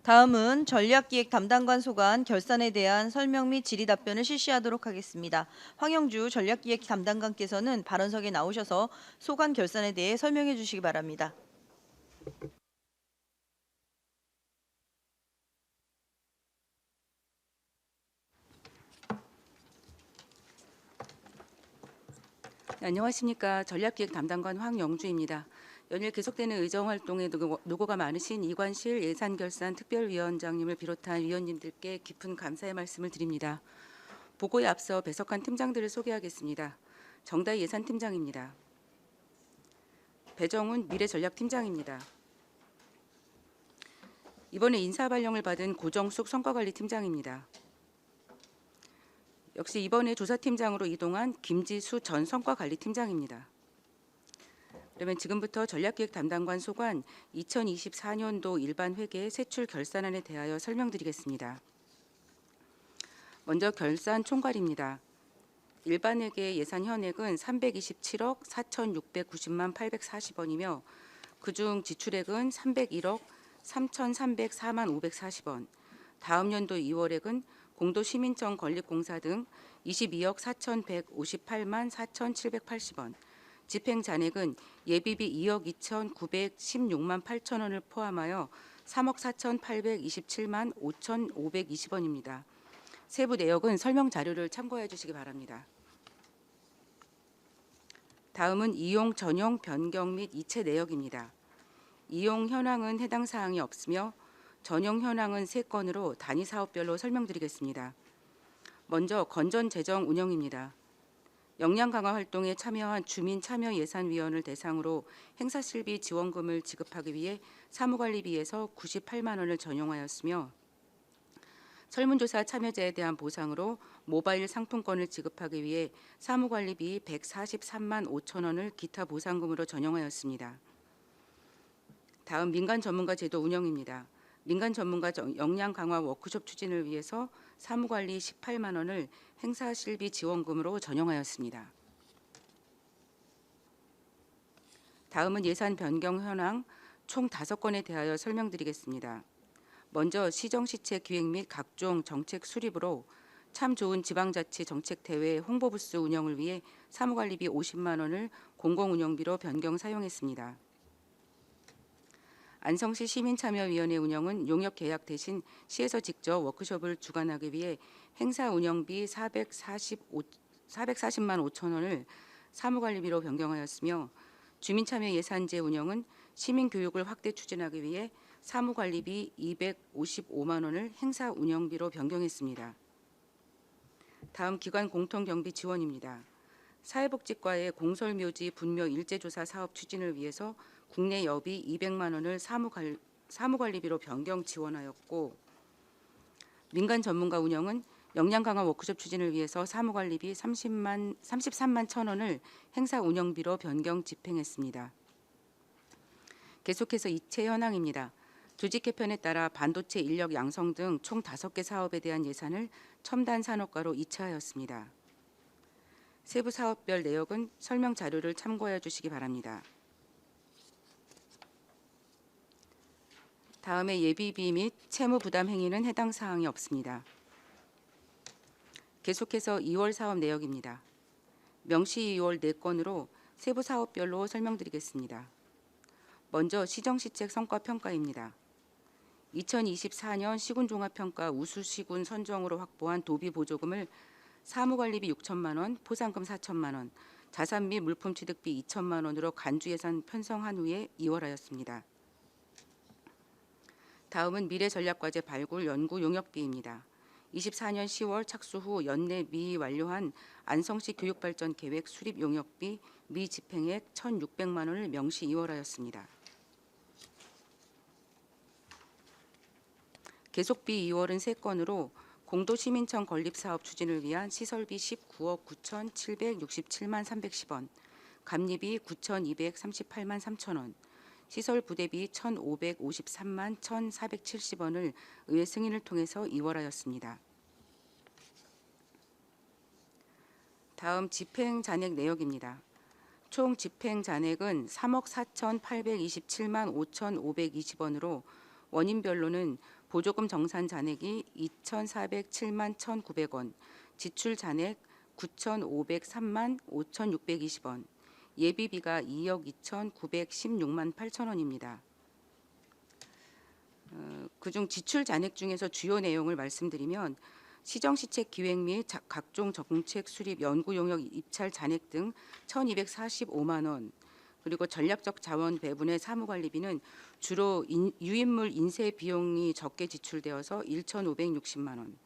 다음은 전략기획 담당관 소관 결산에 대한 설명 및 질의 답변을 실시하도록 하겠습니다. 황영주 전략기획 담당관께서는 발언석에 나오셔서 소관 결산에 대해 설명해 주시기 바랍니다. 네, 안녕하십니까. 전략기획 담당관 황영주입니다. 연일 계속되는 의정활동에 노고가 많으신 이관실 예산결산 특별위원장님을 비롯한 위원님들께 깊은 감사의 말씀을 드립니다. 보고에 앞서 배석한 팀장들을 소개하겠습니다. 정다희 예산팀장입니다. 배정훈 미래전략팀장입니다. 이번에 인사발령을 받은 고정숙 성과관리팀장입니다. 역시 이번에 조사팀장으로 이동한 김지수 전 성과관리팀장입니다. 그러면 지금부터 전략기획 담당관 소관 2024년도 일반회계 세출 결산안에 대하여 설명드리겠습니다. 먼저 결산 총괄입니다. 일반회계 예산 현액은 327억 4,690만 840원이며 그중 지출액은 301억 3,304만 540원, 다음 연도 2월액은 공도시민청 건립공사 등 22억 4,158만 4,780원, 집행잔액은 예비비 2억 2,916만 8천원을 포함하여 3억 4,827만 5,520원입니다. 세부 내역은 설명 자료를 참고해 주시기 바랍니다. 다음은 이용 전용 변경 및 이체 내역입니다. 이용 현황은 해당 사항이 없으며 전용 현황은 3건으로 단위 사업별로 설명드리겠습니다. 먼저 건전 재정 운영입니다. 역량 강화 활동에 참여한 주민참여예산위원을 대상으로 행사실비 지원금을 지급하기 위해 사무관리비에서 98만 원을 전용하였으며 설문조사 참여자에 대한 보상으로 모바일 상품권을 지급하기 위해 사무관리비 143만 5천 원을 기타 보상금으로 전용하였습니다. 다음 민간 전문가 제도 운영입니다. 민간 전문가 역량 강화 워크숍 추진을 위해서 사무관리 18만 원을 행사실비 지원금으로 전용하였습니다. 다음은 예산 변경 현황 총 5건에 대하여 설명드리겠습니다. 먼저 시정시책 기획 및 각종 정책 수립으로 참 좋은 지방자치 정책대회 홍보부스 운영을 위해 사무관리비 50만 원을 공공운영비로 변경 사용했습니다. 안성시 시민참여위원회 운영은 용역계약 대신 시에서 직접 워크숍을 주관하기 위해 행사 운영비 440만 5천 원을 사무관리비로 변경하였으며 주민참여 예산제 운영은 시민교육을 확대 추진하기 위해 사무관리비 255만 원을 행사 운영비로 변경했습니다. 다음 기관 공통경비 지원입니다. 사회복지과의 공설묘지 분묘 일제조사 사업 추진을 위해서 국내 여비 200만 원을 사무관리비로 변경 지원하였고, 민간 전문가 운영은 역량 강화 워크숍 추진을 위해서 사무관리비 33만 1천 원을 행사 운영비로 변경 집행했습니다. 계속해서 이체 현황입니다. 조직 개편에 따라 반도체 인력 양성 등 총 5개 사업에 대한 예산을 첨단 산업과로 이체하였습니다. 세부 사업별 내역은 설명 자료를 참고해 주시기 바랍니다. 다음에 예비비 및 채무 부담 행위는 해당 사항이 없습니다. 계속해서 2월 사업 내역입니다. 명시 2월 4건으로 세부 사업별로 설명드리겠습니다. 먼저 시정시책 성과평가입니다. 2024년 시군종합평가 우수시군 선정으로 확보한 도비 보조금을 사무관리비 6천만 원, 포상금 4천만 원, 자산 및 물품 취득비 2천만 원으로 간주 예산 편성한 후에 이월하였습니다. 다음은 미래전략과제 발굴 연구 용역비입니다. 24년 10월 착수 후 연내 미완료한 안성시 교육발전 계획 수립 용역비 미집행액 1,600만 원을 명시 이월하였습니다. 계속비 2월은 3건으로 공도시민청 건립사업 추진을 위한 시설비 19억 9,767만 310원, 감리비 9,238만 3천원, 시설 부대비 1,553만 1,470원을 의회 승인을 통해서 이월하였습니다. 다음 집행 잔액 내역입니다. 총 집행 잔액은 3억 4,827만 5,520원으로 원인별로는 보조금 정산 잔액이 2,407만 1,900원, 지출 잔액 9,503만 5,620원, 예비비가 2억 2,916만 8천원입니다. 그중 지출 잔액 중에서 주요 내용을 말씀드리면 시정시책 기획 및 각종 정책 수립 연구 용역 입찰 잔액 등 1,245만 원, 그리고 전략적 자원 배분의 사무관리비는 주로 유인물 인쇄 비용이 적게 지출되어서 1,560만 원,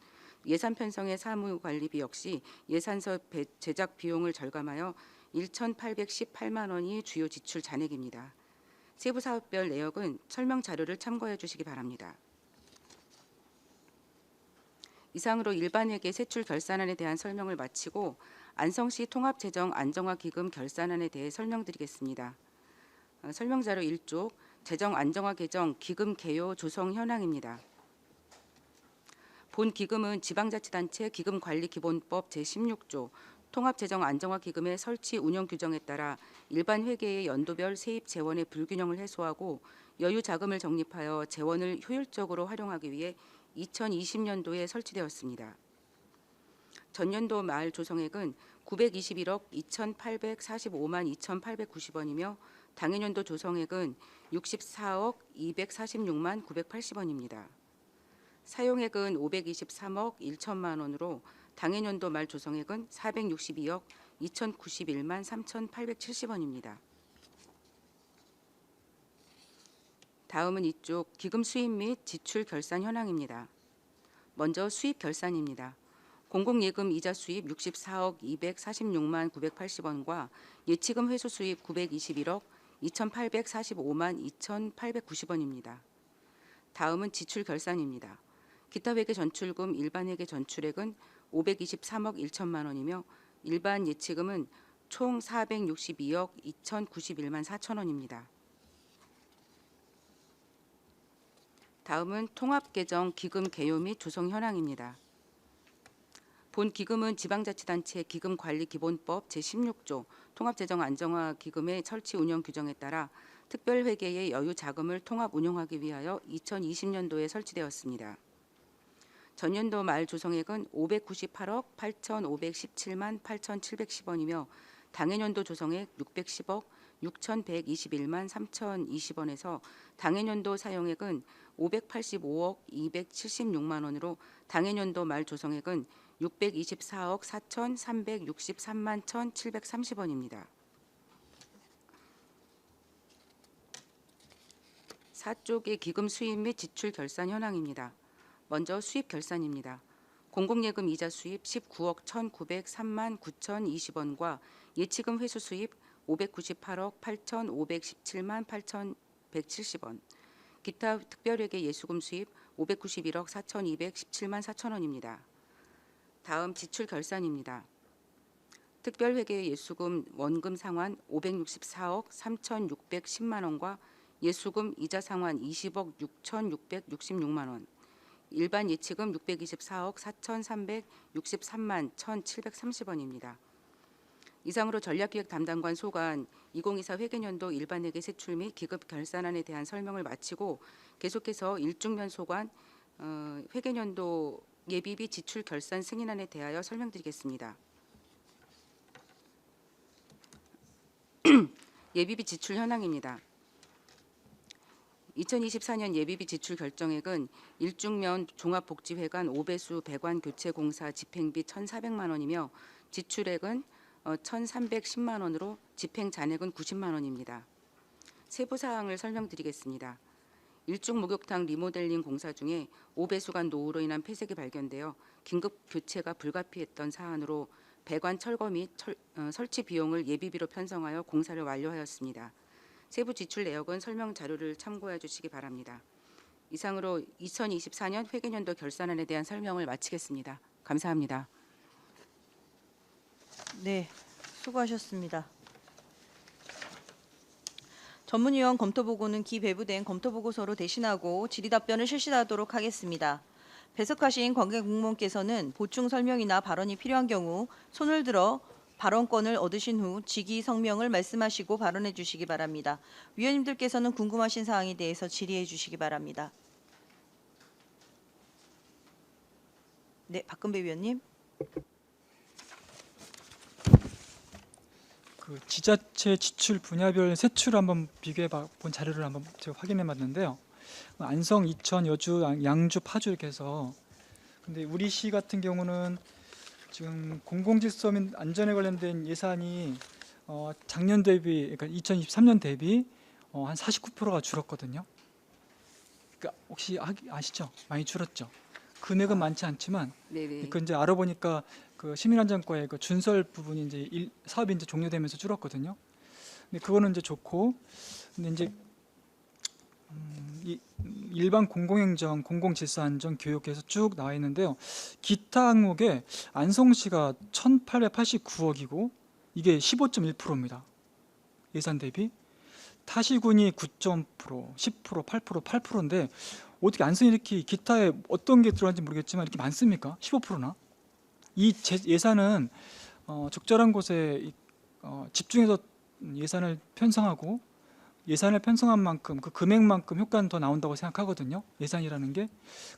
예산 편성의 사무관리비 역시 예산서 제작 비용을 절감하여 1,818만 원이 주요 지출 잔액입니다. 세부 사업별 내역은 설명 자료를 참고해 주시기 바랍니다. 이상으로 일반회계 세출 결산안에 대한 설명을 마치고 안성시 통합재정안정화기금 결산안에 대해 설명드리겠습니다. 설명자료 1쪽 재정안정화 개정 기금 개요 조성 현황입니다. 본 기금은 지방자치단체 기금관리기본법 제16조 통합재정안정화기금의 설치 운영 규정에 따라 일반 회계의 연도별 세입 재원의 불균형을 해소하고 여유 자금을 적립하여 재원을 효율적으로 활용하기 위해 2020년도에 설치되었습니다. 전년도 말 조성액은 921억 2,845만 2,890원이며 당해년도 조성액은 64억 246만 980원입니다. 사용액은 523억 1천만 원으로 당해년도 말 조성액은 462억 2,091만 3,870원입니다. 다음은 이쪽 기금 수입 및 지출 결산 현황입니다. 먼저 수입 결산입니다. 공공예금 이자 수입 64억 246만 980원과 예치금 회수 수입 921억 2,845만 2,890원입니다. 다음은 지출 결산입니다. 기타 회계 전출금 일반 회계 전출액은 523억 1천만 원이며 일반 예치금은 총 462억 2,091만 4천 원입니다. 다음은 통합개정 기금 개요 및 조성 현황입니다. 본 기금은 지방자치단체 기금관리기본법 제16조 통합재정안정화기금의 설치 운영 규정에 따라 특별회계의 여유 자금을 통합 운용하기 위하여 2020년도에 설치되었습니다. 전년도 말 조성액은 598억 8,517만 8,710원이며 당해년도 조성액 610억 6,121만 3,020원에서 당해년도 사용액은 585억 276만 원으로 당해년도 말 조성액은 624억 4,363만 1,730원입니다. 4쪽의 기금 수입 및 지출 결산 현황입니다. 먼저 수입 결산입니다. 공공예금 이자 수입 19억 1,903만 9,020원과 예치금 회수 수입 598억 8,517만 8,170원, 기타 특별회계 예수금 수입 591억 4,217만 4천원입니다. 다음 지출 결산입니다. 특별회계 예수금 원금 상환 564억 3,610만 원과 예수금 이자 상환 20억 6,666만 원, 일반 예치금 624억 4,363만 1,730원입니다. 이상으로 전략기획 담당관 소관 2024 회계년도 일반회계 세출 및 기급 결산안에 대한 설명을 마치고 계속해서 일중면 소관 회계년도 예비비 지출 결산 승인안에 대하여 설명드리겠습니다. 예비비 지출 현황입니다. 2024년 예비비 지출 결정액은 일중면 종합복지회관 5배수 배관 교체 공사 집행비 1,400만 원이며 지출액은 1,310만 원으로 집행 잔액은 90만 원입니다. 세부 사항을 설명드리겠습니다. 일중 목욕탕 리모델링 공사 중에 5배수관 노후로 인한 폐색이 발견되어 긴급 교체가 불가피했던 사안으로 배관 철거 및 설치 비용을 예비비로 편성하여 공사를 완료하였습니다. 세부 지출 내역은 설명 자료를 참고해 주시기 바랍니다. 이상으로 2024년 회계년도 결산안에 대한 설명을 마치겠습니다. 감사합니다. 네, 수고하셨습니다. 전문위원 검토보고는 기배부된 검토보고서로 대신하고 질의답변을 실시하도록 하겠습니다. 배석하신 관계공무원께서는 보충 설명이나 발언이 필요한 경우 손을 들어 발언권을 얻으신 후 직위 성명을 말씀하시고 발언해 주시기 바랍니다. 위원님들께서는 궁금하신 사항에 대해서 질의해 주시기 바랍니다. 네, 박근배 위원님. 그 지자체 지출 분야별 세출을 한번 비교해 본 자료를 한번 제가 확인해 봤는데요. 안성, 이천, 여주, 양주, 파주 이렇게 해서 근데 우리 시 같은 경우는 지금 공공질서 및 안전에 관련된 예산이 작년 대비 그러니까 2023년 대비 한 49%가 줄었거든요. 그러니까 혹시 아시죠? 많이 줄었죠. 금액은 많지 않지만 네네. 그 이제 알아보니까 그 시민안전과의 그 준설 부분이 이제 사업이 이제 종료되면서 줄었거든요. 근데 그거는 이제 좋고, 근데 이제 이 일반 공공행정, 공공질서안전, 교육에서 쭉 나와 있는데요. 기타 항목에 안성시가 1,889억이고 이게 15.1%입니다. 예산 대비. 타시군이 9.0%, 10%, 8%, 8%인데 어떻게 안성이 이렇게 기타에 어떤 게 들어간지 모르겠지만 이렇게 많습니까? 15%나? 이 예산은 적절한 곳에 집중해서 예산을 편성하고 예산을 편성한 만큼 그 금액만큼 효과는 더 나온다고 생각하거든요. 예산이라는 게.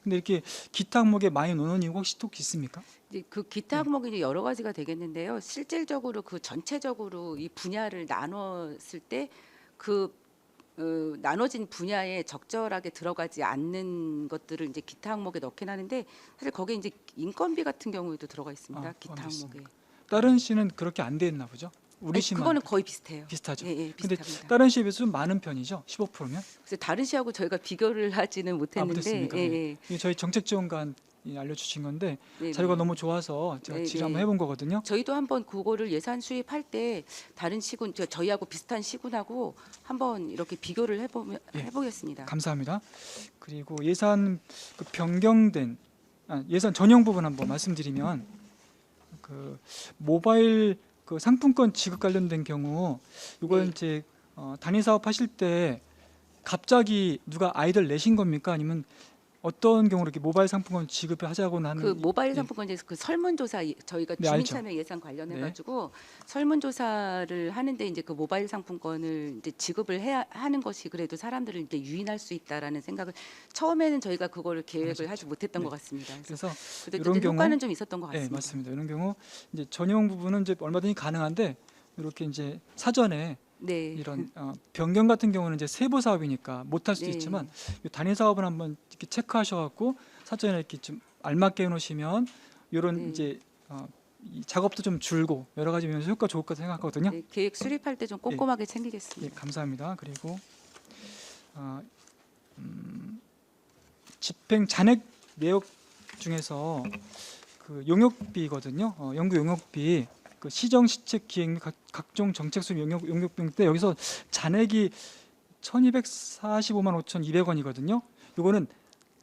근데 이렇게 기타 항목에 많이 노는 이유가 혹시 또 있습니까? 이제 그 기타 네. 항목이 이제 여러 가지가 되겠는데요. 실질적으로 그 전체적으로 이 분야를 나눴을 때 그 나눠진 분야에 적절하게 들어가지 않는 것들을 이제 기타 항목에 넣긴 하는데 사실 거기에 이제 인건비 같은 경우에도 들어가 있습니다. 기타 포함되어 항목에. 있습니까? 다른 시는 그렇게 안 돼 있나 보죠? 우리 아니, 시만 그거는 거의 비슷해요. 비슷하죠. 예, 예, 근데 비슷합니다. 다른 시에 비해서 좀 많은 편이죠. 15%면. 그래서 다른 시하고 저희가 비교를 하지는 못했는데, 못했습니까? 예, 네. 예, 이게 저희 정책지원관이 알려주신 건데 네, 자료가 네. 너무 좋아서 제가 네, 질의 한번 네. 해본 거거든요. 저희도 한번 그거를 예산 수립할 때 다른 시군 저희하고 비슷한 시군하고 한번 이렇게 비교를 예. 해보겠습니다. 감사합니다. 그리고 예산 그 변경된 예산 전용 부분 한번 말씀드리면 그 모바일 그 상품권 지급 관련된 경우 이걸 네. 이제 단위 사업 하실 때 갑자기 누가 아이디어를 내신 겁니까? 아니면 어떤 경우로 이렇게 모바일 상품권 지급을 하자고 하는 그 모바일 예. 상품권에서 그 설문조사 저희가 네, 알죠. 주민참여 예산 관련해 네. 가지고 설문조사를 하는데 이제 그 모바일 상품권을 이제 지급을 해야 하는 것이 그래도 사람들을 이제 유인할 수 있다라는 생각을 처음에는 저희가 그거를 계획을 하지 못했던 네. 것 같습니다. 그래서 그래도 이런 어쨌든 경우 효과는 좀 있었던 것 네, 같습니다. 맞습니다. 이런 경우 이제 전용 부분은 이제 얼마든지 가능한데 이렇게 이제 사전에 네. 이런 변경 같은 경우는 이제 세부 사업이니까 못할 수도 네. 있지만 이 단위 사업은 한번 이렇게 체크하셔갖고 사전에 이렇게 좀 알맞게 해놓으시면 이런 네. 이제 이 작업도 좀 줄고 여러 가지 면에서 효과 좋을 거라 생각하거든요. 네, 계획 수립할 때 좀 꼼꼼하게 예, 챙기겠습니다. 감사합니다. 그리고 집행 잔액 내역 중에서 그 용역비거든요. 연구 용역비, 그 시정 시책 기획 및 각종 정책 수립 용역비 때 여기서 잔액이 1,245만 5,200원이거든요. 이거는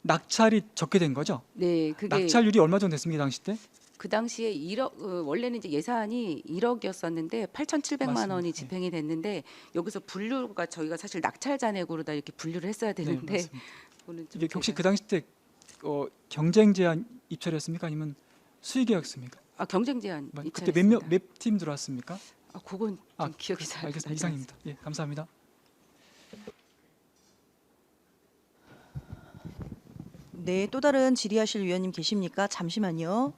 낙찰이 적게 된 거죠. 네, 그게 낙찰률이 얼마 정도 됐습니까, 당시 때? 그 당시에 1억 원래는 이제 예산이 1억이었었는데 8,700만 맞습니다. 원이 네. 집행이 됐는데 여기서 분류가 저희가 사실 낙찰 잔액으로 다 이렇게 분류를 했어야 네, 되는데 맞습니다. 그거는 좀 이게 혹시 제가- 그 당시 때 경쟁 제한 입찰이었습니까, 아니면 수의계였습니까? 경쟁 제한 그때 입찰했습니다. 몇 팀 들어왔습니까? 그건 좀 아, 기억이 잘 알겠습니다. 나지 이상입니다. 예, 감사합니다. 네, 또 다른 질의하실 위원님 계십니까? 잠시만요.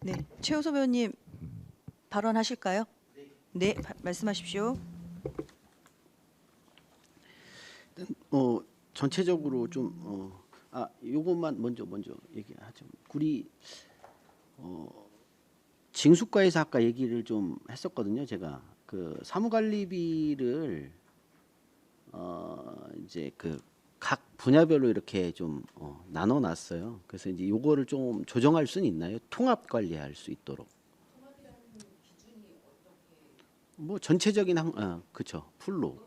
네, 최우섭 의원님 발언하실까요? 네, 말씀하십시오. 전체적으로 좀 요것만 먼저 얘기하죠. 우리 징수과에서 아까 얘기를 좀 했었거든요. 제가 그 사무관리비를 이제 그 각 분야별로 이렇게 좀 나눠 놨어요. 그래서 이제 요거를 좀 조정할 수는 있나요? 통합 관리할 수 있도록. 뭐 전체적인 그쵸, 풀로.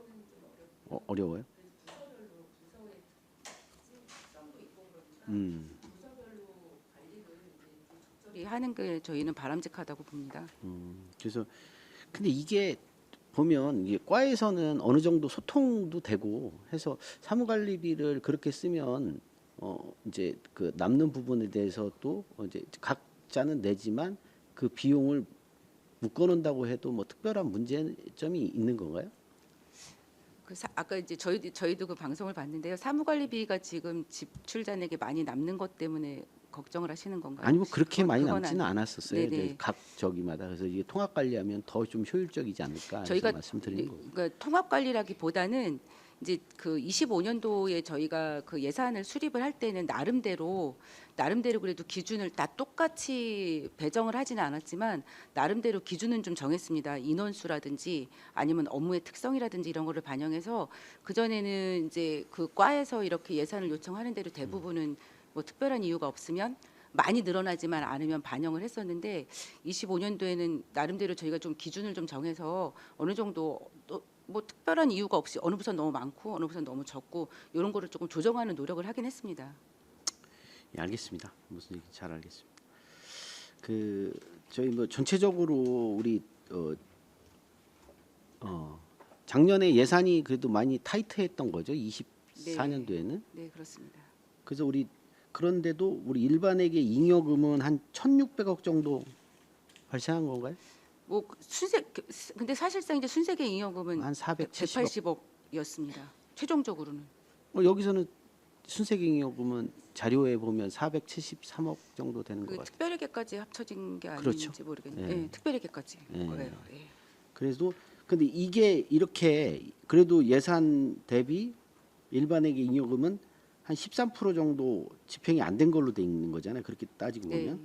어려워요? 하는 게 저희는 바람직하다고 봅니다. 그래서 근데 이게 보면 이게 과에서는 어느 정도 소통도 되고 해서 사무관리비를 그렇게 쓰면 이제 그 남는 부분에 대해서 또 이제 각자는 내지만 그 비용을 묶어놓는다고 해도 뭐 특별한 문제점이 있는 건가요? 아까 이제 저희도 그 방송을 봤는데요. 사무관리비가 지금 집출자에게 많이 남는 것 때문에 걱정을 하시는 건가요? 아니 뭐 그렇게 많이 그건 남지는 아니- 않았었어요. 네네. 이제 각 저기마다. 그래서 이게 통합 관리하면 더 좀 효율적이지 않을까 해서 저희가 말씀드리는 거예요. 그러니까 통합 관리라기보다는 이제 그 25년도에 저희가 그 예산을 수립을 할 때는 나름대로 그래도 기준을 다 똑같이 배정을 하지는 않았지만 나름대로 기준은 좀 정했습니다. 인원수라든지 아니면 업무의 특성이라든지 이런 거를 반영해서 그 전에는 이제 그 과에서 이렇게 예산을 요청하는 대로 대부분은 뭐 특별한 이유가 없으면 많이 늘어나지만 않으면 반영을 했었는데 25년도에는 나름대로 저희가 좀 기준을 좀 정해서 어느 정도 뭐 특별한 이유가 없이 어느 부서는 너무 많고 어느 부서는 너무 적고 이런 거를 조금 조정하는 노력을 하긴 했습니다. 예, 알겠습니다. 무슨 얘기인지 잘 알겠습니다. 그 저희 뭐 전체적으로 우리 작년에 예산이 그래도 많이 타이트했던 거죠. 24년도에는. 네, 그렇습니다. 그래서 우리 그런데도 우리 일반에게 잉여금은 한 1,600억 정도 발생한 건가요? 뭐 근데 사실상 이제 순세계 잉여금은 한 470억. 180억이었습니다. 최종적으로는. 여기서는 순세계 잉여금은 자료에 보면 473억 정도 되는 것 그 같아요. 특별회계까지 합쳐진 게 아닌지 그렇죠. 모르겠네요. 예. 네, 특별회계까지 예. 거예요. 예. 그래도 근데 이게 이렇게 그래도 예산 대비 일반에게 잉여금은 한 13% 정도 집행이 안 된 걸로 돼 있는 거잖아요. 그렇게 따지고 네. 보면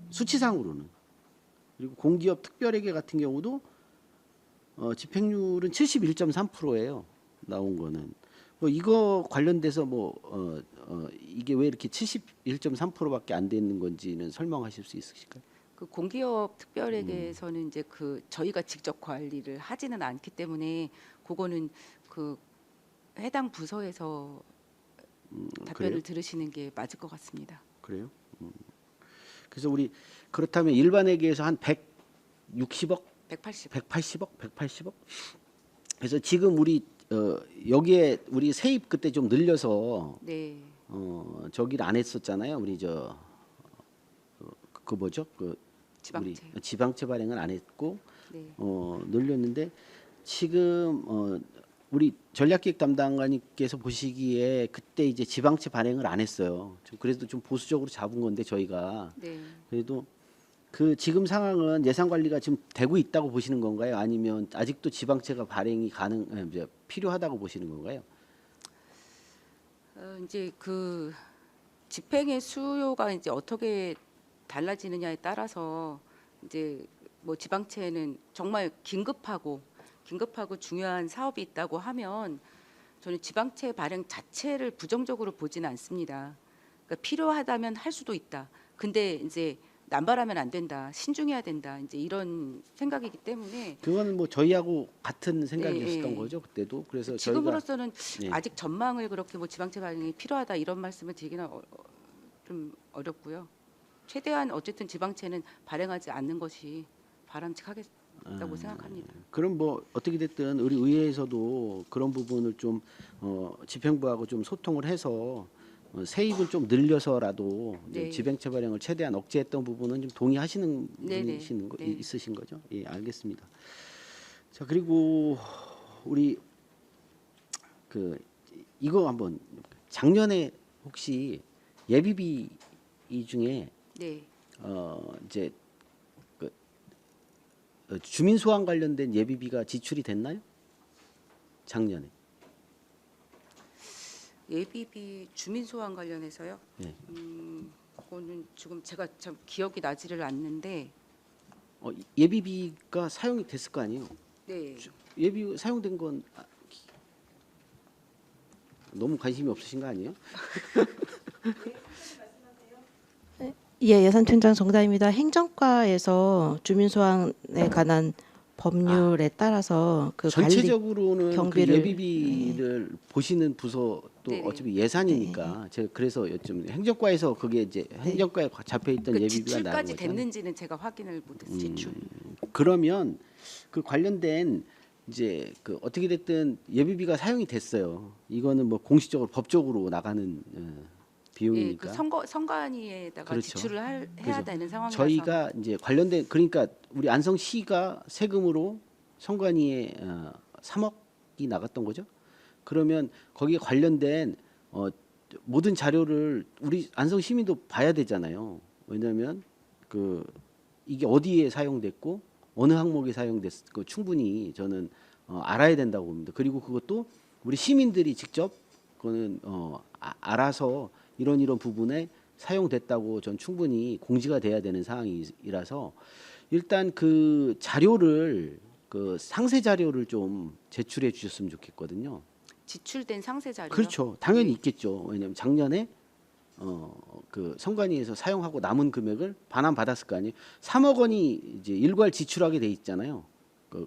수치상으로는. 그리고 공기업 특별회계 같은 경우도 집행률은 71.3%예요. 나온 거는. 뭐 이거 관련돼서 이게 왜 이렇게 71.3%밖에 안 되는 건지는 설명하실 수 있으실까요? 그 공기업 특별회계에서는 이제 그 저희가 직접 관리를 하지는 않기 때문에 그거는 그 해당 부서에서 답변을 그래요? 들으시는 게 맞을 것 같습니다. 그래요? 그래서 우리 그렇다면 일반회계에서 한 160억, 180. 180억. 그래서 지금 우리 여기에 우리 세입 그때 좀 늘려서 네. 저기를 안 했었잖아요. 우리 그 뭐죠? 그 지방채. 우리 지방채 발행을 안 했고 네. 늘렸는데 지금 우리 전략기획 담당관님께서 보시기에 그때 이제 지방채 발행을 안 했어요. 그래도 좀 보수적으로 잡은 건데 저희가 네. 그래도 그 지금 상황은 예산 관리가 지금 되고 있다고 보시는 건가요? 아니면 아직도 지방채가 발행이 이제 필요하다고 보시는 건가요? 이제 그 집행의 수요가 이제 어떻게 달라지느냐에 따라서 이제 뭐 지방채는 정말 긴급하고 중요한 사업이 있다고 하면 저는 지방채 발행 자체를 부정적으로 보지는 않습니다. 그러니까 필요하다면 할 수도 있다. 근데 이제 남발하면 안 된다. 신중해야 된다. 이제 이런 생각이기 때문에 그거는 뭐 저희하고 같은 생각이었던 예. 거죠 그때도. 그래서 지금으로서는 예. 아직 전망을 그렇게 뭐 지방채 발행이 필요하다 이런 말씀을 드리기는 좀 어렵고요. 최대한 어쨌든 지방채는 발행하지 않는 것이 바람직하겠다고 생각합니다. 그럼 뭐 어떻게 됐든 우리 의회에서도 그런 부분을 좀 집행부하고 좀 소통을 해서 세입을 좀 늘려서라도 이제 네. 지방채 발행을 최대한 억제했던 부분은 좀 동의하시는 네네. 분이시는 거 네. 있으신 거죠? 예, 알겠습니다. 자 그리고 우리 그 이거 한번 작년에 혹시 예비비 이 중에 네. 이제 그 주민 소환 관련된 예비비가 지출이 됐나요? 작년에. 예비비 주민 소환 관련해서요. 네. 그거는 지금 제가 참 기억이 나지를 않는데 예비비가 사용이 됐을 거 아니에요? 네. 예비 사용된 건 너무 관심이 없으신 거 아니에요? 예, 예산팀장 정다입니다. 행정과에서 주민소환에 관한 법률에 따라서 그 관리 전체적으로는 그 경비를 예비비를 보시는 부서도 네네. 어차피 예산이니까 제가 그래서 행정과에서 그게 이제 행정과에 잡혀 있던 그 예비비가 나온 지출까지 거죠. 됐는지는 제가 확인을 못했어요. 지출. 그러면 그 관련된 이제 그 어떻게 됐든 예비비가 사용이 됐어요. 이거는 뭐 공식적으로 법적으로 나가는 비용이니까. 그 선관위에다가 그렇죠. 지출을 해야 그래서 되는 상황이라서 저희가 이제 관련된 그러니까 우리 안성시가 세금으로 선관위에 3억이 나갔던 거죠. 그러면 거기에 관련된 모든 자료를 우리 안성 시민도 봐야 되잖아요. 왜냐하면 그 이게 어디에 사용됐고 어느 항목에 사용됐고 충분히 저는 알아야 된다고 봅니다. 그리고 그것도 우리 시민들이 직접 그거는 알아서 이런 부분에 사용됐다고 전 충분히 공지가 돼야 되는 상황이라서 일단 그 자료를 그 상세 자료를 좀 제출해 주셨으면 좋겠거든요. 지출된 상세 자료. 그렇죠. 당연히 네. 있겠죠. 왜냐하면 작년에 그 선관위에서 사용하고 남은 금액을 반환 받았을 거 아니에요. 3억 원이 이제 일괄 지출하게 돼 있잖아요.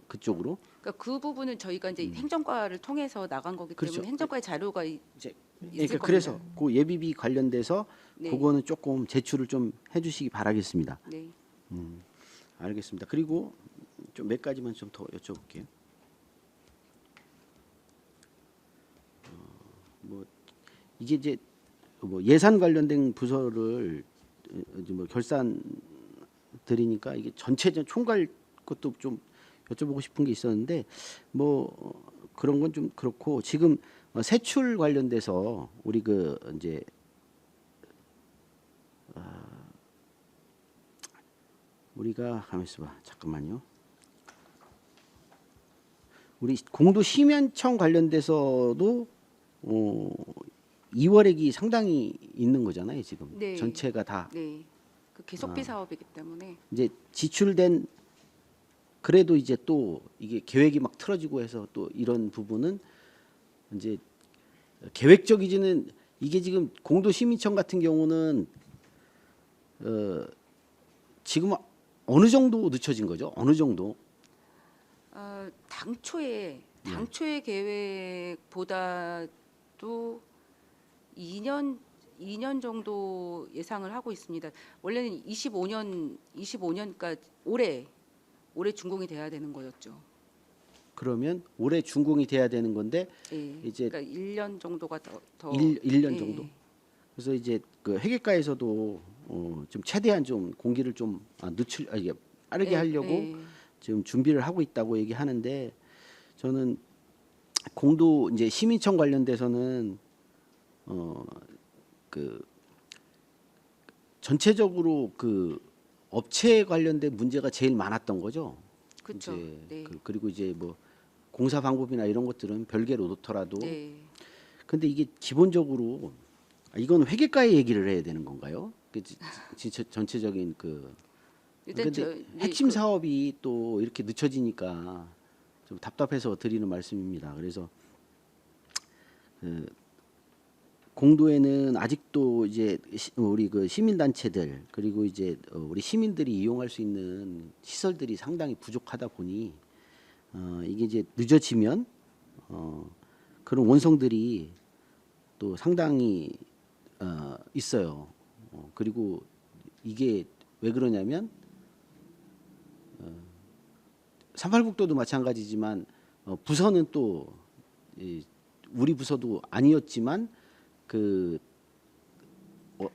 그쪽으로. 그러니까 그 부분은 저희가 이제 행정과를 통해서 나간 거기 때문에 그렇죠. 행정과의 자료가 이제 있을 그러니까 겁니다. 그래서 그 예비비 관련돼서 네. 그거는 조금 제출을 좀 해주시기 바라겠습니다. 네. 알겠습니다. 그리고 좀 몇 가지만 좀 더 여쭤볼게요. 뭐 이게 이제 뭐 예산 관련된 부서를 이제 뭐 결산 드리니까 이게 전체적 총괄 것도 좀 여쭤보고 싶은 게 있었는데 뭐 그런 건 좀 그렇고 지금 세출 관련돼서 우리 그 이제 우리가 가만 있어봐 잠깐만요. 우리 공도 심연청 관련돼서도 2월액이 상당히 있는 거잖아요 지금. 네. 전체가 다 네. 그 계속비 사업이기 때문에 이제 지출된 그래도 이제 또 이게 계획이 막 틀어지고 해서 또 이런 부분은 이제 계획적이지는 이게 지금 공도시민청 같은 경우는 지금 어느 정도 늦춰진 거죠? 어느 정도? 당초의 계획보다도 2년 정도 예상을 하고 있습니다. 원래는 25년까지 올해 준공이 돼야 되는 거였죠. 그러면 올해 준공이 돼야 되는 건데 예. 이제 그러니까 1년 정도가 더 1년 예. 정도. 그래서 이제 그 회계과에서도 좀 최대한 좀 공기를 좀 이게 빠르게 예, 하려고 예. 지금 준비를 하고 있다고 얘기하는데 저는 공도 이제 시민청 관련돼서는 그 전체적으로 그 업체 관련된 문제가 제일 많았던 거죠. 그렇죠. 이제 네. 그리고 이제 뭐 공사 방법이나 이런 것들은 별개로 놓더라도 네. 근데 이게 기본적으로 이건 회계과의 얘기를 해야 되는 건가요? 진짜 전체적인 그 일단 근데 저 핵심 사업이 또 이렇게 늦춰지니까 좀 답답해서 드리는 말씀입니다. 그래서 공도에는 아직도 이제 우리 그 시민 단체들 그리고 이제 우리 시민들이 이용할 수 있는 시설들이 상당히 부족하다 보니 이게 이제 늦어지면 그런 원성들이 또 상당히 있어요. 그리고 이게 왜 그러냐면 38국도도 마찬가지지만 부서는 또 우리 부서도 아니었지만 그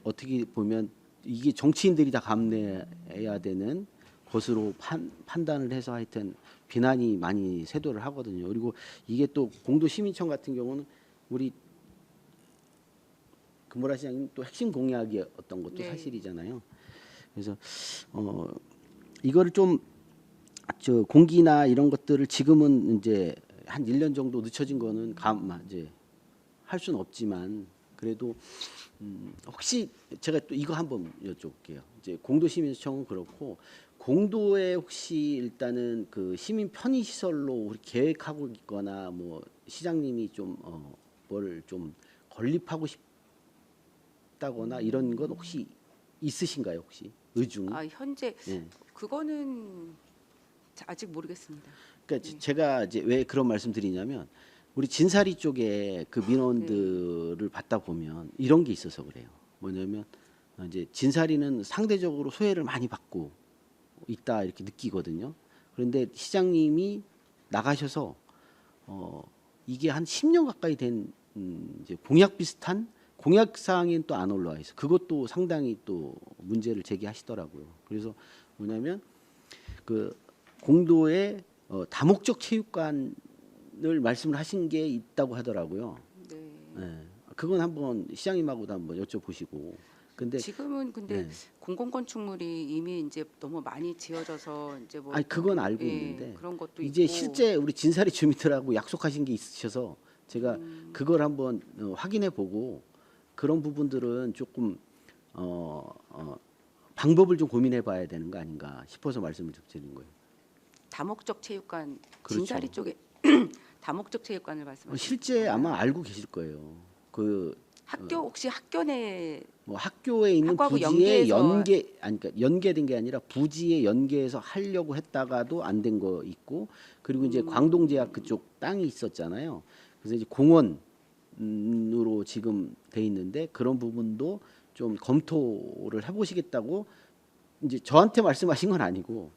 어떻게 보면 이게 정치인들이 다 감내해야 되는 것으로 판단을 해서 하여튼 비난이 많이 쇄도를 하거든요. 그리고 이게 또 공도시민청 같은 경우는 우리 금보라 시장님 또 핵심 공약이었던 것도 네. 사실이잖아요. 그래서 이거를 좀 저 공기나 이런 것들을 지금은 이제 한 1년 정도 늦춰진 거는 이제 할 수는 없지만 그래도 혹시 제가 또 이거 한번 여쭤볼게요. 이제 공도시민청은 그렇고 공도에 혹시 일단은 그 시민 편의 시설로 우리 계획하고 있거나 뭐 시장님이 좀 뭘 좀 건립하고 싶다거나 이런 건 혹시 있으신가요? 혹시 의중? 현재 예. 그거는 아직 모르겠습니다. 그러니까 제가 이제 왜 그런 말씀드리냐면 우리 진사리 쪽에 그 민원들을 받다 보면 이런 게 있어서 그래요. 뭐냐면 이제 진사리는 상대적으로 소외를 많이 받고 있다 이렇게 느끼거든요. 그런데 시장님이 나가셔서 이게 한 10년 가까이 된 이제 공약 비슷한 공약 사항엔 또 안 올라와 있어. 그것도 상당히 또 문제를 제기하시더라고요. 그래서 뭐냐면 그 공도에 다목적 체육관을 말씀을 하신 게 있다고 하더라고요. 네. 네. 그건 한번 시장님하고도 한번 여쭤보시고. 근데 지금은 근데 네. 공공건축물이 이미 이제 너무 많이 지어져서 이제 뭐 아니 그건 알고 예, 있는데 그런 것도 이제 있고 실제 우리 진사리 주민들하고 약속하신 게 있으셔서 제가 그걸 한번 확인해 보고 그런 부분들은 조금 방법을 좀 고민해 봐야 되는 거 아닌가 싶어서 말씀을 드리는 거예요. 다목적 체육관 그렇죠. 진사리 쪽에 다목적 체육관을 말씀하시는 실제 건가요? 아마 알고 계실 거예요. 그 학교 혹시 학교 내 뭐 학교에 있는 학교하고 부지에 연계해서 아니 그러니까 연계된 게 아니라 부지에 연계해서 하려고 했다가도 안 된 거 있고 그리고 이제 광동제약 그쪽 땅이 있었잖아요. 그래서 이제 공원으로 지금 돼 있는데 그런 부분도 좀 검토를 해보시겠다고 이제 저한테 말씀하신 건 아니고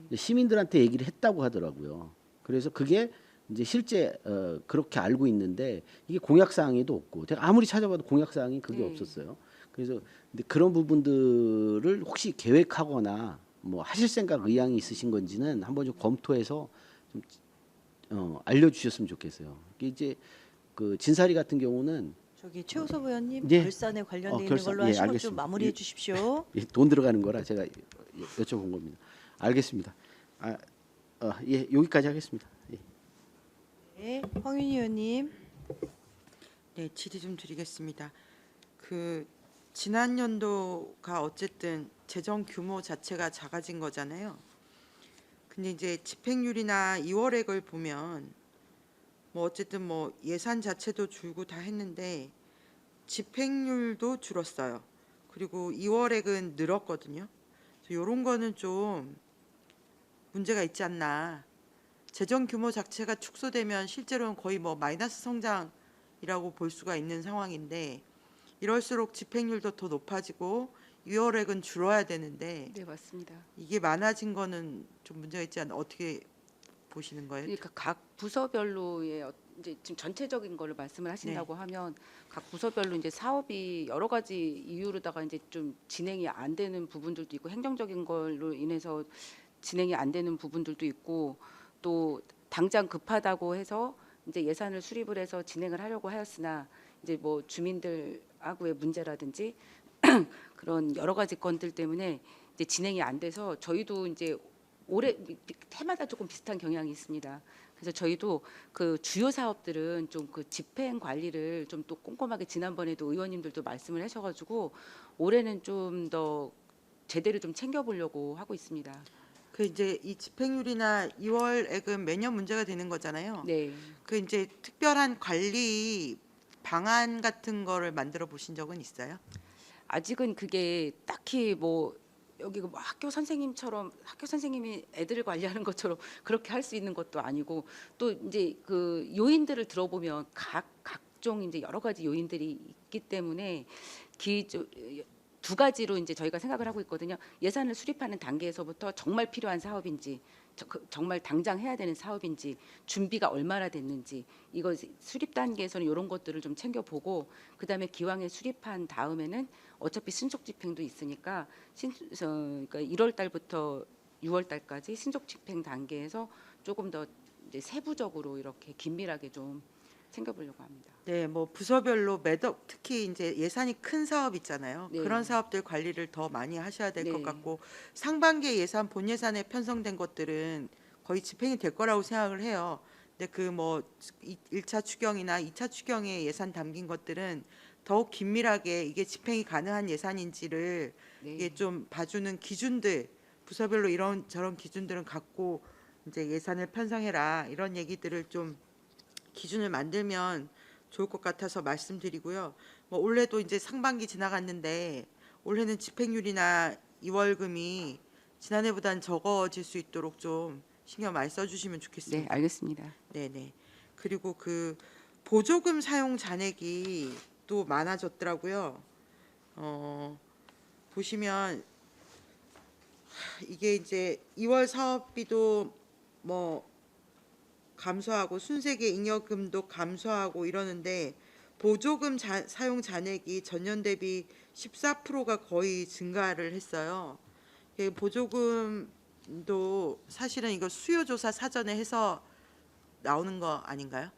이제 시민들한테 얘기를 했다고 하더라고요. 그래서 그게 이제 실제 그렇게 알고 있는데 이게 공약 사항에도 없고 제가 아무리 찾아봐도 공약 사항이 그게 없었어요. 그래서 근데 그런 부분들을 혹시 계획하거나 뭐 하실 생각 의향이 있으신 건지는 한번 좀 검토해서 좀 알려주셨으면 좋겠어요. 이게 이제 그 진사리 같은 경우는 저기 최우섭 의원님 예. 결산에 관련돼 있는 결산. 걸로 예, 하시고 좀 알겠습니다. 마무리해 주십시오. 예, 돈 들어가는 거라 제가 여쭤본 겁니다. 알겠습니다. 예, 여기까지 하겠습니다. 예. 네, 황윤희 의원님. 네, 질의 좀 드리겠습니다. 그 지난 연도가 어쨌든 재정 규모 자체가 작아진 거잖아요. 근데 이제 집행률이나 2월액을 보면 뭐 어쨌든 뭐 예산 자체도 줄고 다 했는데 집행률도 줄었어요. 그리고 2월액은 늘었거든요. 그래서 이런 거는 좀 문제가 있지 않나. 재정 규모 자체가 축소되면 실제로는 거의 뭐 마이너스 성장이라고 볼 수가 있는 상황인데 이럴수록 집행률도 더 높아지고 2월액은 줄어야 되는데 네 맞습니다. 이게 많아진 거는 좀 문제가 있지 않나 어떻게 보시는 거예요? 그러니까 각 부서별로의 이제 지금 전체적인 거를 말씀을 하신다고 하면 각 부서별로 이제 사업이 여러 가지 이유로다가 이제 좀 진행이 안 되는 부분들도 있고 행정적인 걸로 인해서 진행이 안 되는 부분들도 있고 또 당장 급하다고 해서 이제 예산을 수립을 해서 진행을 하려고 하였으나 이제 뭐 주민들하고의 문제라든지 그런 여러 가지 건들 때문에 이제 진행이 안 돼서 저희도 이제 올해 해마다 조금 비슷한 경향이 있습니다. 그래서 저희도 그 주요 사업들은 좀 그 집행 관리를 좀 또 꼼꼼하게 지난번에도 의원님들도 말씀을 하셔가지고 올해는 좀 더 제대로 좀 챙겨보려고 하고 있습니다. 그 이제 이 집행률이나 2월액은 매년 문제가 되는 거잖아요. 네. 그 이제 특별한 관리 방안 같은 거를 만들어 보신 적은 있어요? 아직은 그게 딱히 뭐 여기 뭐 학교 선생님처럼 학교 선생님이 애들을 관리하는 것처럼 그렇게 할 수 있는 것도 아니고 또 이제 그 요인들을 들어보면 각종 이제 여러 가지 요인들이 있기 때문에 두 가지로 이제 저희가 생각을 하고 있거든요. 예산을 수립하는 단계에서부터 정말 필요한 사업인지 정말 당장 해야 되는 사업인지 준비가 얼마나 됐는지 이거 수립 단계에서는 이런 것들을 좀 챙겨보고 그다음에 기왕에 수립한 다음에는 어차피 신속 집행도 있으니까 그러니까 1월 달부터 6월 달까지 신속 집행 단계에서 조금 더 이제 세부적으로 이렇게 긴밀하게 좀 챙겨보려고 합니다. 네, 뭐 부서별로 매덕 특히 이제 예산이 큰 사업 있잖아요. 네. 그런 사업들 관리를 더 많이 하셔야 될 것 네. 같고 상반기 예산 본 예산에 편성된 것들은 거의 집행이 될 거라고 생각을 해요. 근데 그 뭐 1차 추경이나 2차 추경에 예산 담긴 것들은 더욱 긴밀하게 이게 집행이 가능한 예산인지를 네. 이게 좀 봐주는 기준들 부서별로 이런 저런 기준들은 갖고 이제 예산을 편성해라 이런 얘기들을 좀 기준을 만들면 좋을 것 같아서 말씀드리고요. 뭐 올해도 이제 상반기 지나갔는데 올해는 집행률이나 2월금이 지난해보다는 적어질 수 있도록 좀 신경 많이 써주시면 네, 좋겠습니다. 알겠습니다. 네네. 그리고 그 보조금 사용 잔액이 또 많아졌더라고요. 보시면 이게 이제 2월 사업비도 뭐 감소하고 순세계 잉여금도 감소하고 이러는데 보조금 사용 잔액이 전년 대비 14%가 거의 증가를 했어요. 보조금도 사실은 이거 수요조사 사전에 해서 나오는 거 아닌가요?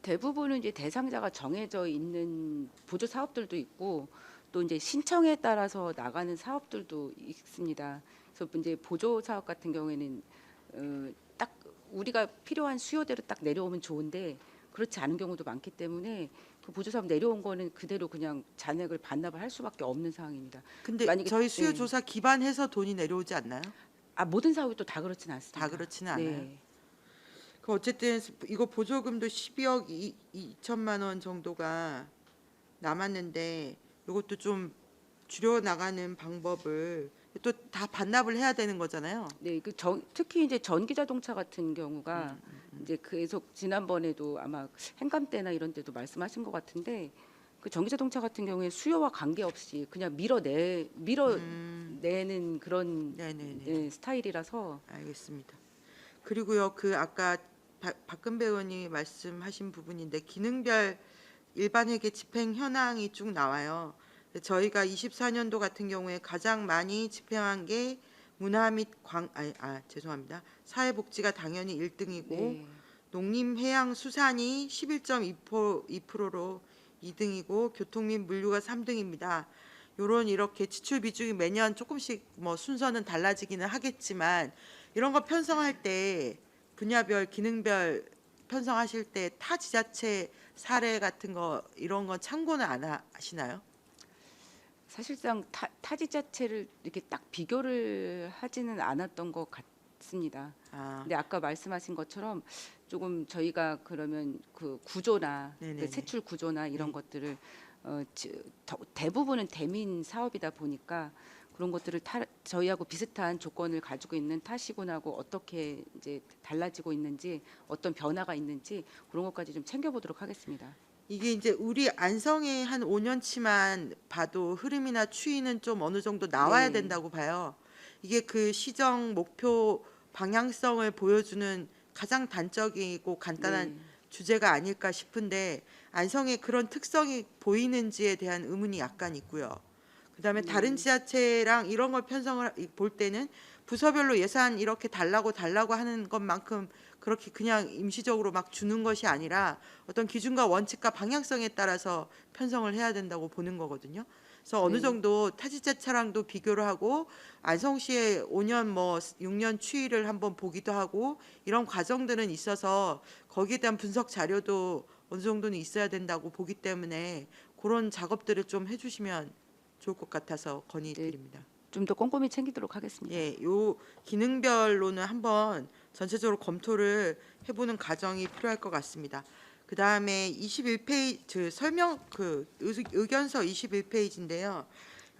대부분은 이제 대상자가 정해져 있는 보조 사업들도 있고 또 이제 신청에 따라서 나가는 사업들도 있습니다. 그래서 이제 보조 사업 같은 경우에는 딱 우리가 필요한 수요대로 딱 내려오면 좋은데 그렇지 않은 경우도 많기 때문에 그 보조 사업 내려온 거는 그대로 그냥 잔액을 반납을 할 수밖에 없는 상황입니다. 근데 만약에- 저희 수요조사 기반해서 돈이 내려오지 않나요? 모든 사업이 또 다 그렇지는 않습니다. 다 그렇지는 않아요. 네. 그 어쨌든 이거 보조금도 12억 2천만 원 정도가 남았는데 이것도 좀 줄여 나가는 방법을 또 다 반납을 해야 되는 거잖아요. 네, 특히 이제 전기 자동차 같은 경우가 이제 계속 지난번에도 아마 행감 때나 이런 때도 말씀하신 것 같은데 그 전기 자동차 같은 경우에 수요와 관계없이 그냥 밀어내는 그런 네네네. 네, 스타일이라서 알겠습니다. 그리고요, 그 아까 박근배 의원이 말씀하신 부분인데 기능별 일반 회계 집행 현황이 쭉 나와요. 저희가 24년도 같은 경우에 가장 많이 집행한 게 문화 및 죄송합니다. 사회복지가 당연히 1등이고 네. 농림해양수산이 11.2%로 2등이고 교통 및 물류가 3등입니다. 요런 이렇게 지출 비중이 매년 조금씩 뭐 순서는 달라지기는 하겠지만 이런 거 편성할 때 분야별 기능별 편성하실 때 타 지자체 사례 같은 거 이런 거 참고는 안 하시나요? 사실상 타지자체를 이렇게 딱 비교를 하지는 않았던 것 같습니다. 근데 아까 말씀하신 것처럼 조금 저희가 그러면 그 구조나 네네네. 그 세출 구조나 이런 네. 것들을 대부분은 대민 사업이다 보니까 그런 것들을 저희하고 비슷한 조건을 가지고 있는 타시군하고 어떻게 이제 달라지고 있는지 어떤 변화가 있는지 그런 것까지 좀 챙겨보도록 하겠습니다. 이게 이제 우리 안성의 한 5년치만 봐도 흐름이나 추이는 좀 어느 정도 나와야 네. 된다고 봐요. 이게 그 시정 목표 방향성을 보여주는 가장 단적이고 간단한 네. 주제가 아닐까 싶은데 안성에 그런 특성이 보이는지에 대한 의문이 약간 있고요. 그다음에 다른 지자체랑 이런 걸 편성을 볼 때는 부서별로 예산 이렇게 달라고 하는 것만큼 그렇게 그냥 임시적으로 막 주는 것이 아니라 어떤 기준과 원칙과 방향성에 따라서 편성을 해야 된다고 보는 거거든요. 그래서 어느 네. 정도 타지자체랑도 비교를 하고 안성시의 5년 뭐 6년 추이를 한번 보기도 하고 이런 과정들은 있어서 거기에 대한 분석 자료도 어느 정도는 있어야 된다고 보기 때문에 그런 작업들을 좀 해주시면 좋을 것 같아서 건의드립니다. 좀 더 꼼꼼히 챙기도록 하겠습니다. 예, 요 기능별로는 한번 전체적으로 검토를 해보는 과정이 필요할 것 같습니다. 그 다음에 21페이지 설명 의견서 21페이지인데요.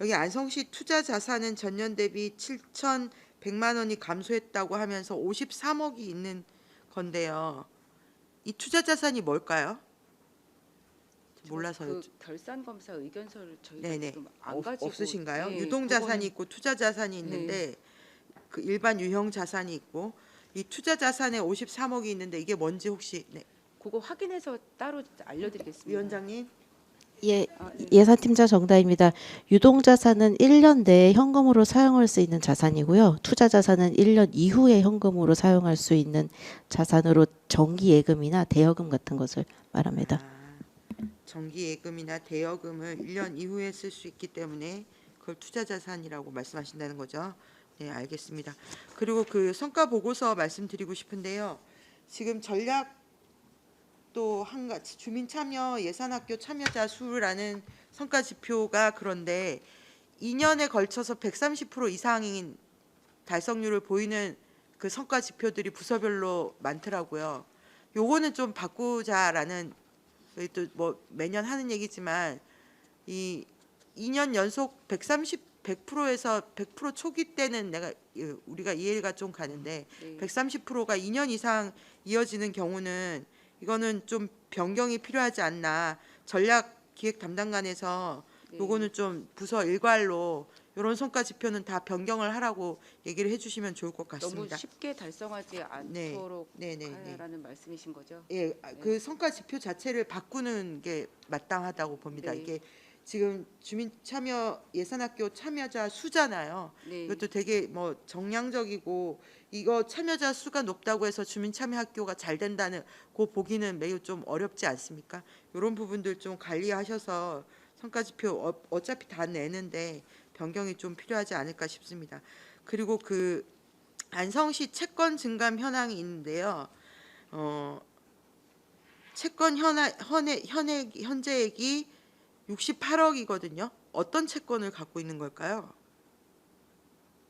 여기 안성시 투자 자산은 전년 대비 7,100만 원이 감소했다고 하면서 53억이 있는 건데요. 이 투자 자산이 뭘까요? 몰라서요. 그 결산 검사 의견서를 저희가 네네. 지금 안 가지고 없으신가요? 네, 유동 자산이 그거는- 있고 투자 자산이 있는데 그 일반 유형 자산이 있고 이 투자 자산에 53억이 있는데 이게 뭔지 혹시 그거 확인해서 따로 알려드리겠습니다. 위원장님? 예, 예산팀장 정다입니다. 유동자산은 1년 내에 현금으로 사용할 수 있는 자산이고요. 투자자산은 1년 이후에 현금으로 사용할 수 있는 자산으로 정기예금이나 대여금 같은 것을 말합니다. 정기 예금이나 대여금을 1년 이후에 쓸 수 있기 때문에 그걸 투자 자산이라고 말씀하신다는 거죠. 네, 알겠습니다. 그리고 그 성과 보고서 말씀드리고 싶은데요. 지금 전략도 한 가지 주민 참여 예산학교 참여자 수라는 성과 지표가 그런데 2년에 걸쳐서 130% 이상인 달성률을 보이는 그 성과 지표들이 부서별로 많더라고요. 요거는 좀 바꾸자라는 또 뭐 매년 하는 얘기지만 이 2년 연속 100%에서 100% 초기 때는 우리가 이해가 좀 가는데 네. 130%가 2년 이상 이어지는 경우는 이거는 좀 변경이 필요하지 않나. 전략 기획 담당관에서 네. 요거는 좀 부서 일괄로 이런 성과 지표는 다 변경을 하라고 얘기를 해주시면 좋을 것 너무 같습니다. 쉽게 달성하지 않도록 네. 하라는 말씀이신 거죠? 예, 그 성과 지표 자체를 바꾸는 게 마땅하다고 봅니다. 네. 이게 지금 주민 참여 예산학교 참여자 수잖아요. 네. 이것도 되게 뭐 정량적이고 이거 참여자 수가 높다고 해서 주민 참여 학교가 잘 된다는 그 보기는 매우 좀 어렵지 않습니까? 이런 부분들 좀 관리하셔서 성과 지표 어차피 다 내는데 변경이 좀 필요하지 않을까 싶습니다. 그리고 그 안성시 채권 증감 현황이 있는데요. 채권 현재액이 68억이거든요. 어떤 채권을 갖고 있는 걸까요?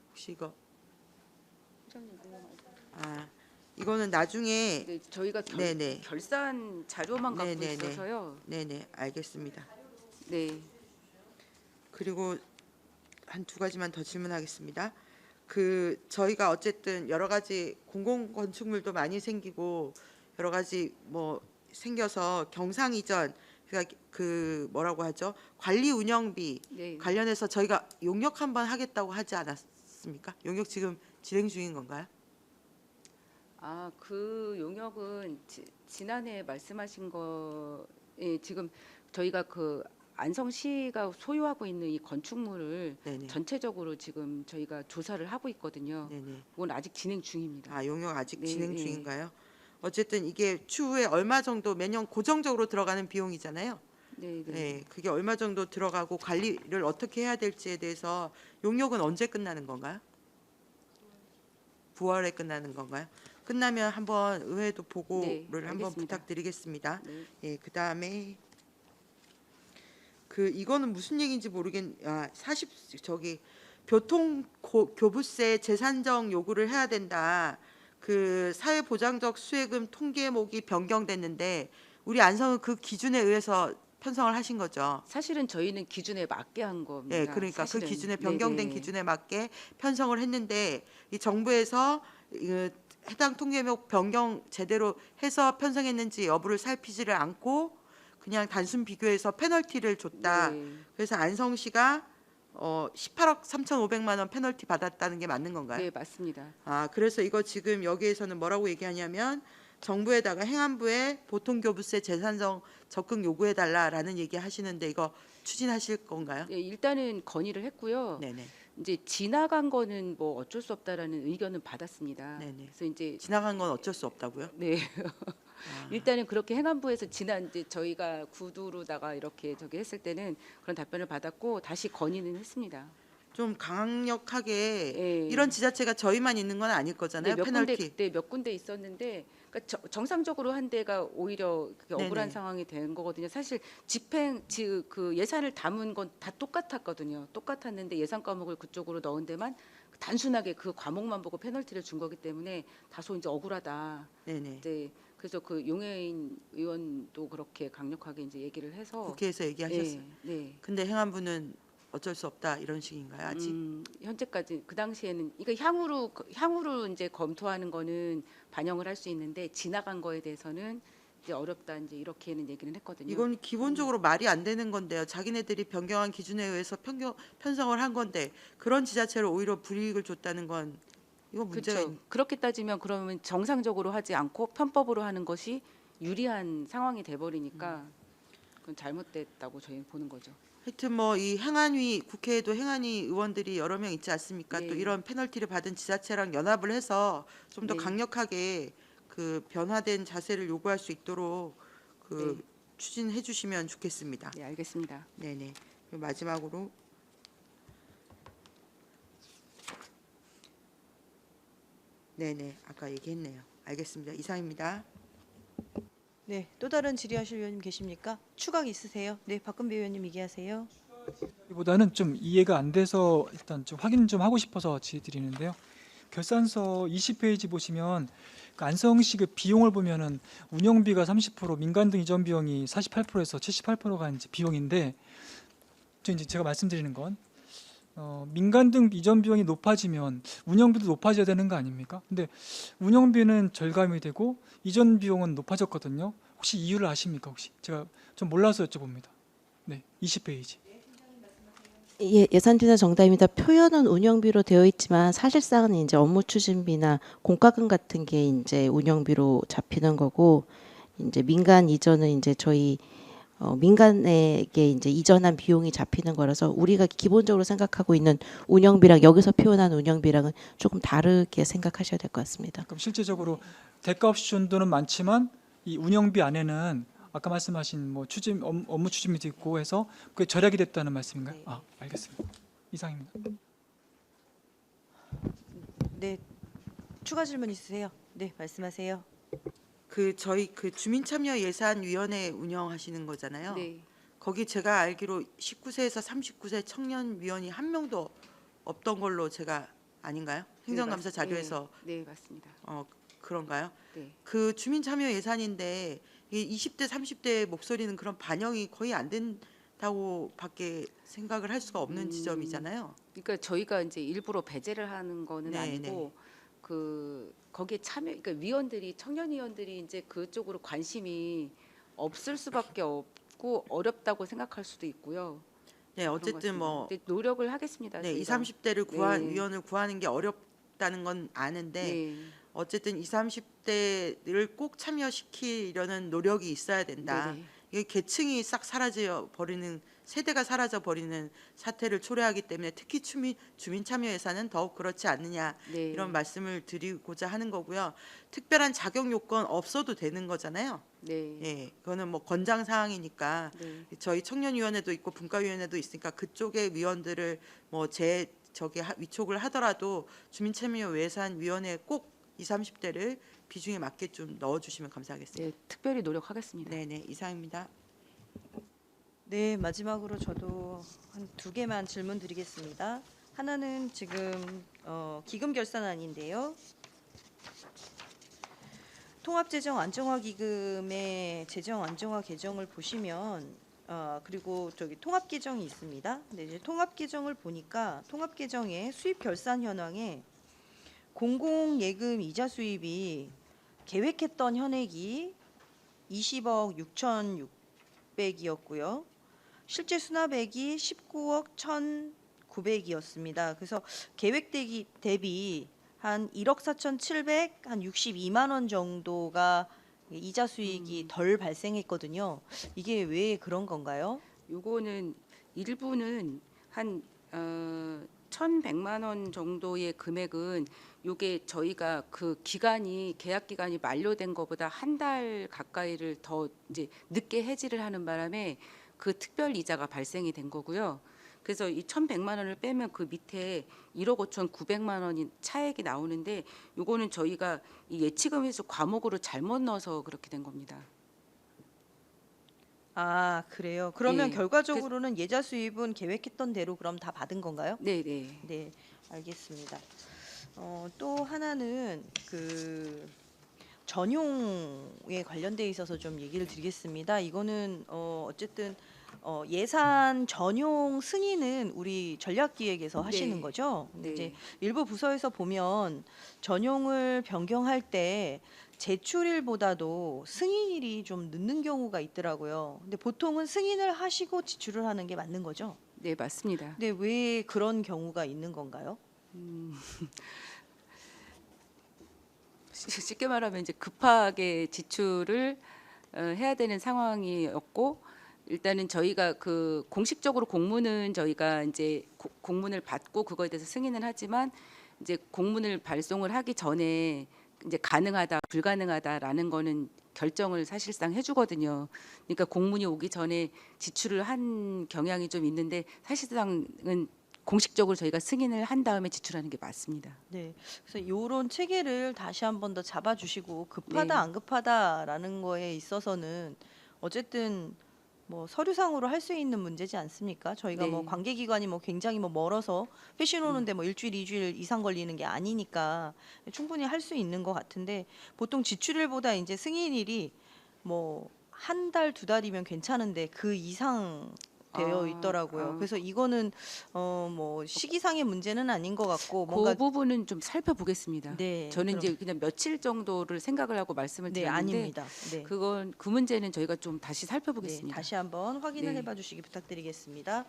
혹시 이거 이거는 나중에 네, 저희가 네네. 결산 자료만 갖고 네네네. 있어서요. 네네 알겠습니다. 네. 그리고 한 두 가지만 더 질문하겠습니다. 그 저희가 어쨌든 여러 가지 공공 건축물도 많이 생기고 여러 가지 뭐 생겨서 경상 이전 그러니까 그 뭐라고 하죠? 관리 운영비 네. 관련해서 저희가 용역 한번 하겠다고 하지 않았습니까? 용역 지금 진행 중인 건가요? 그 용역은 지난해 말씀하신 거에 지금 저희가 그 안성시가 소유하고 있는 이 건축물을 네네. 전체적으로 지금 저희가 조사를 하고 있거든요. 네네. 그건 아직 진행 중입니다. 용역 아직 네, 진행 네. 중인가요? 어쨌든 이게 추후에 얼마 정도 매년 고정적으로 들어가는 비용이잖아요. 네, 네. 네, 그게 얼마 정도 들어가고 관리를 어떻게 해야 될지에 대해서 용역은 언제 끝나는 건가요? 9월에 끝나는 건가요? 끝나면 한번 의회도 보고를 네, 한번 알겠습니다. 부탁드리겠습니다. 네. 예, 그다음에 그 이거는 무슨 얘기인지 저기 교부세 재산정 요구를 해야 된다. 그 사회보장적 수혜금 통계목이 변경됐는데 우리 안성은 그 기준에 의해서 편성을 하신 거죠. 사실은 저희는 기준에 맞게 한 겁니다. 예, 그러니까 사실은. 그 기준에 변경된 네네. 기준에 맞게 편성을 했는데 이 정부에서 해당 통계목 변경 제대로 해서 편성했는지 여부를 살피지를 않고 그냥 단순 비교해서 페널티를 줬다. 네. 그래서 안성시가 18억 3,500만 원 페널티 받았다는 게 맞는 건가요? 네, 맞습니다. 그래서 이거 지금 여기에서는 뭐라고 얘기하냐면 정부에다가 행안부에 보통교부세 재산정 적극 요구해달라라는 얘기 하시는데 이거 추진하실 건가요? 네, 일단은 건의를 했고요. 네네. 이제 지나간 거는 뭐 어쩔 수 없다라는 의견은 받았습니다. 네네. 그래서 이제 지나간 건 어쩔 수 없다고요? 네. 일단은 그렇게 행안부에서 지난 이제 저희가 구두로다가 이렇게 저기 했을 때는 그런 답변을 받았고 다시 건의는 했습니다. 좀 강력하게 예. 이런 지자체가 저희만 있는 건 아닐 거잖아요. 몇 군데 페널티. 그때 몇 군데 있었는데 그러니까 정상적으로 한 데가 오히려 그게 억울한 네네. 상황이 된 거거든요. 사실 그 예산을 담은 건 다 똑같았거든요. 똑같았는데 예산 과목을 그쪽으로 넣은 데만 단순하게 그 과목만 보고 페널티를 준 거기 때문에 다소 이제 억울하다. 네네. 이제 그래서 그 용해인 의원도 그렇게 강력하게 이제 얘기를 해서 국회에서 얘기하셨어요. 네, 네. 근데 행안부는 어쩔 수 없다 이런 식인가요? 아직? 현재까지 그 당시에는 이거 향후로 이제 검토하는 거는 반영을 할 수 있는데 지나간 거에 대해서는 이제 어렵다 이제 이렇게는 얘기는 했거든요. 이건 기본적으로 말이 안 되는 건데요. 자기네들이 변경한 기준에 의해서 편성을 한 건데 그런 지자체를 오히려 불이익을 줬다는 건 이거 문제가 그렇죠. 그렇게 따지면 그러면 정상적으로 하지 않고 편법으로 하는 것이 유리한 상황이 돼버리니까 그건 잘못됐다고 저희는 보는 거죠. 하여튼 뭐 이 행안위 국회에도 행안위 의원들이 여러 명 있지 않습니까? 네. 또 이런 페널티를 받은 지자체랑 연합을 해서 좀 더 네. 강력하게 그 변화된 자세를 요구할 수 있도록 그 네. 추진해 주시면 좋겠습니다. 네, 알겠습니다. 네네. 그리고 마지막으로 네네 아까 얘기했네요. 알겠습니다. 이상입니다. 네, 또 다른 질의하실 의원님 계십니까? 추가 있으세요? 네, 박근배 의원님 얘기하세요. 보다는 좀 이해가 안 돼서 일단 좀 확인 좀 하고 싶어서 질의 드리는데요. 결산서 20페이지 보시면 그 안성시 그 비용을 보면은 운영비가 30%, 민간 등 이전 비용이 48%에서 78%가 이제 비용인데, 이제 제가 말씀드리는 건 민간 등 이전 비용이 높아지면 운영비도 높아져야 되는 거 아닙니까? 근데 운영비는 절감이 되고 이전 비용은 높아졌거든요. 혹시 이유를 아십니까? 혹시 제가 좀 몰라서 여쭤봅니다. 네, 20페이지. 예, 예산팀장 정답입니다. 표현은 운영비로 되어 있지만 사실상은 이제 업무 추진비나 공과금 같은 게 이제 운영비로 잡히는 거고, 이제 민간 이전은 이제 저희 민간에게 이제 이전한 비용이 잡히는 거라서 우리가 기본적으로 생각하고 있는 운영비랑 여기서 표현한 운영비랑은 조금 다르게 생각하셔야 될 것 같습니다. 그럼 실질적으로 대가 없이 준 돈은 많지만 이 운영비 안에는 아까 말씀하신 뭐 추진 업무 추진비도 있고 해서 그게 절약이 됐다는 말씀인가요? 네. 아, 알겠습니다. 이상입니다. 네, 추가 질문 있으세요? 네, 말씀하세요. 그 저희 그 주민참여예산위원회 운영하시는 거잖아요. 네, 거기 제가 알기로 19세에서 39세 청년 위원이 한 명도 없던 걸로 제가 아닌가요? 행정감사 자료에서 네, 맞습니다. 그런가요? 네. 그 주민참여 예산인데 이 20대 30대의 목소리는 그런 반영이 거의 안 된다고밖에 생각을 할 수가 없는 지점이잖아요. 그러니까 저희가 이제 일부러 배제를 하는 거는 네, 아니고 그 거기에 참여, 그러니까 위원들이 청년 위원들이 이제 그쪽으로 관심이 없을 수밖에 없고 어렵다고 생각할 수도 있고요. 네, 그런 것 어쨌든 같습니다. 뭐 근데 노력을 하겠습니다. 네, 20, 저희가. 30대를 네. 위원을 구하는 게 어렵다는 건 아는데 네. 어쨌든 20, 30대를 꼭 참여시키려는 노력이 있어야 된다. 네네. 이게 계층이 싹 사라져 버리는 세대가 사라져 버리는 사태를 초래하기 때문에 특히 주민 참여 예산은 더욱 그렇지 않느냐 네. 이런 말씀을 드리고자 하는 거고요. 특별한 자격 요건 없어도 되는 거잖아요. 네. 예, 그거는 뭐 권장 사항이니까 네. 저희 청년위원회도 있고 분과위원회도 있으니까 그쪽의 위원들을 뭐 위촉을 하더라도 주민참여예산위원회에 꼭 20, 30대를 비중에 맞게 좀 넣어주시면 감사하겠습니다. 네, 특별히 노력하겠습니다. 네네 이상입니다. 네, 마지막으로 저도 한 두 개만 질문 드리겠습니다. 하나는 지금 기금 결산안인데요. 통합재정안정화기금의 재정 안정화 개정을 보시면 그리고 저기 통합계정이 있습니다. 근데 이제 통합계정을 보니까 통합계정의 수입 결산 현황에 공공예금 이자 수입이 계획했던 현액이 20억 6,600이었고요. 실제 수납액이 19억 1,900이었습니다. 그래서 계획 대비 한 1억 4,700, 한 62만 원 정도가 이자 수익이 덜 발생했거든요. 이게 왜 그런 건가요? 요거는 일부는 한 1,100만 원 정도의 금액은 요게 저희가 그 기간이 계약 기간이 만료된 것보다 한 달 가까이를 더 이제 늦게 해지를 하는 바람에 그 특별 이자가 발생이 된 거고요. 그래서 이 1,100만 원을 빼면 그 밑에 1억 5,900만 원이 차액이 나오는데 요거는 저희가 이 예치금 회수 과목으로 잘못 넣어서 그렇게 된 겁니다. 아, 그래요. 그러면 예. 결과적으로는 예자 수입은 계획했던 대로 그럼 다 받은 건가요? 네, 네. 네, 알겠습니다. 또 하나는 그 전용에 관련돼 있어서 좀 얘기를 드리겠습니다. 이거는 어쨌든 예산 전용 승인은 우리 전략기획에서 하시는 네. 거죠. 근데 네. 이제 일부 부서에서 보면 전용을 변경할 때 제출일보다도 승인일이 좀 늦는 경우가 있더라고요. 근데 보통은 승인을 하시고 지출을 하는 게 맞는 거죠. 네, 맞습니다. 근데 왜 그런 경우가 있는 건가요? 쉽게 말하면 이제 급하게 지출을 해야 되는 상황이었고 일단은 저희가 그 공식적으로 공문은 저희가 이제 공문을 받고 그거에 대해서 승인을 하지만 이제 공문을 발송을 하기 전에 이제 가능하다 불가능하다라는 거는 결정을 사실상 해주거든요. 그러니까 공문이 오기 전에 지출을 한 경향이 좀 있는데 사실상은 공식적으로 저희가 승인을 한 다음에 지출하는 게 맞습니다. 네. 그래서 이런 체계를 다시 한 번 더 잡아주시고 급하다 네. 안 급하다라는 거에 있어서는 어쨌든 뭐 서류상으로 할 수 있는 문제지 않습니까? 저희가 네. 뭐 관계기관이 뭐 굉장히 뭐 멀어서 회신 오는데 뭐 일주일, 이주일 이상 걸리는 게 아니니까 충분히 할 수 있는 것 같은데 보통 지출일보다 이제 승인일이 뭐 한 달, 두 달이면 괜찮은데 그 이상 되어 있더라고요. 그래서 이거는 뭐 시기상의 문제는 아닌 것 같고 뭔가 그 부분은 좀 살펴보겠습니다. 네, 저는 그럼- 이제 그냥 며칠 정도를 생각을 하고 말씀을 네, 드렸는데 아닙니다. 네. 그건 그 문제는 저희가 좀 다시 네, 살펴보겠습니다. 다시 한번 확인을 네. 해봐 주시기 부탁드리겠습니다.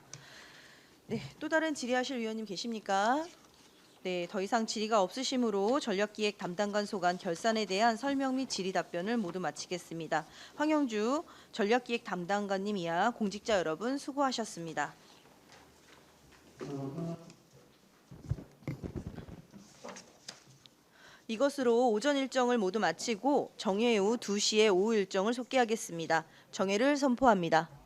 네, 또 다른 질의하실 위원님 계십니까? 네, 더 이상 질의가 없으시므로 전력기획 담당관 소관 결산에 대한 설명 및 질의 답변을 모두 마치겠습니다. 황영주 전력기획 담당관님 이하 공직자 여러분 수고하셨습니다. 이것으로 오전 일정을 모두 마치고 정회 후 2시에 오후 일정을 속개하겠습니다. 정회를 선포합니다.